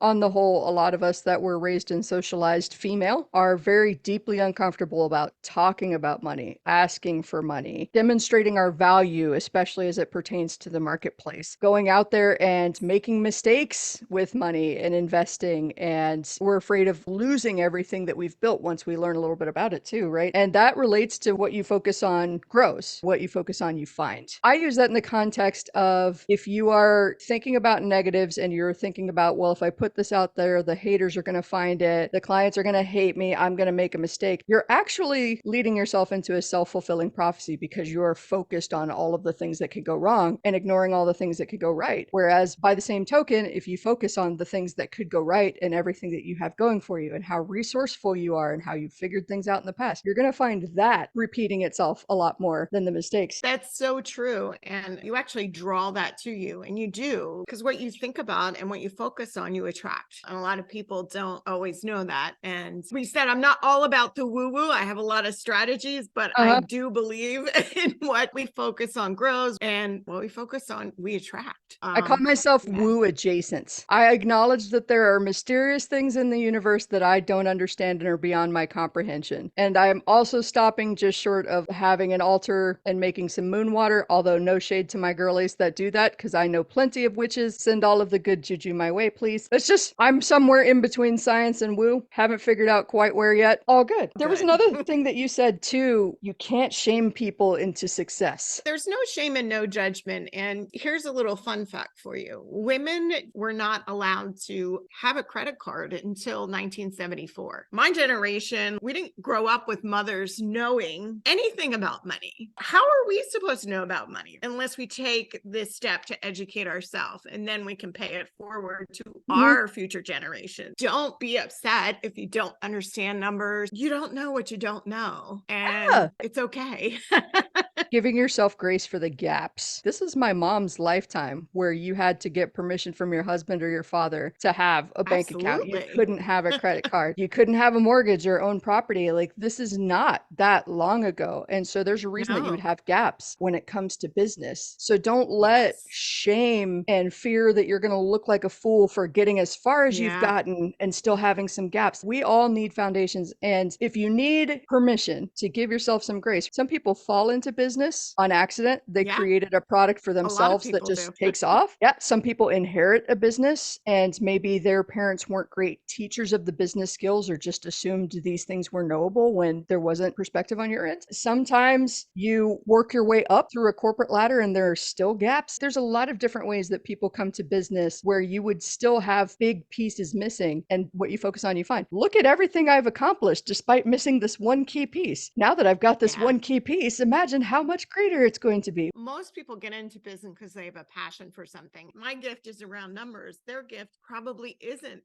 On the whole, a lot of us that were raised and socialized female are very deeply uncomfortable about talking about money, asking for money, demonstrating our value, especially as it pertains to the marketplace, going out there and making mistakes with money and investing. And we're afraid of losing everything that we've built once we learn a little bit about it too, right? And that relates to what you focus on grows, what you focus on, you find. I use that in the context of if you are thinking about negatives and you're thinking about, well, if I put this out there, the haters are going to find it, the clients are going to hate me, I'm going to make a mistake. You're actually leading yourself into a self-fulfilling prophecy because you're focused on all of the things that could go wrong and ignoring all the things that could go right. Whereas by the same token, if you focus on the things that could go right and everything that you have going for you and how resourceful you are and how you've figured things out in the past, you're going to find that repeating itself a lot more than the mistakes. That's so true. And you actually draw that to you, and you do, because what you think about and what you focus on, you attract. And a lot of people don't always know that. And we said, I'm not all about the woo woo. I have a lot of strategies, but I Uh-huh. do believe in what we focus on grows, and what we focus on, we attract. I call myself Yeah. woo adjacent. I acknowledge that there are mysterious things in the universe that I don't understand and are beyond my comprehension. And I'm also stopping just short of having an altar and making some moon water, although no shade to my girlies that do that, because I know plenty of witches. Send all of the good juju my way, please. It's just, I'm somewhere in between science and woo. Haven't figured out quite where yet. All good. There was Good. another thing that you said too. You can't shame people into success. There's no shame and no judgment. And here's a little fun fact for you. Women were not allowed to have a credit card until 1974. My generation, we didn't grow up with mothers knowing anything about money. How are we supposed to know about money unless we take this step to educate ourselves, and then we can pay it forward to Mhm. our future generation? Don't be upset if you don't understand numbers. You don't know what you don't know, and Yeah. it's okay. Giving yourself grace for the gaps. This is my mom's lifetime where you had to get permission from your husband or your father to have a bank account. You Absolutely. couldn't have a credit card. You couldn't have a mortgage or own property. Like, this is not that long ago. And so there's a reason that you would No. have gaps when it comes to business. So don't let Yes. shame and fear that you're going to look like a fool for getting as far as you've Yeah. gotten and still having some gaps. We all need foundations. And if you need permission to give yourself some grace, some people fall into business on accident. They Yeah. created a product for A lot of themselves that people do. just takes off. Yeah, some people inherit a business and maybe their parents weren't great teachers of the business skills or just assumed these things were knowable when there wasn't perspective on your end. Sometimes you work your way up through a corporate ladder and there are still gaps. There's a lot of different ways that people come to business where you would still have big pieces missing, and what you focus on, you find. Look at everything I've accomplished despite missing this one key piece. Now that I've got this Yeah. one key piece, imagine how much greater it's going to be. Most people get into business because they have a passion for something. My gift is around numbers. Their gift probably isn't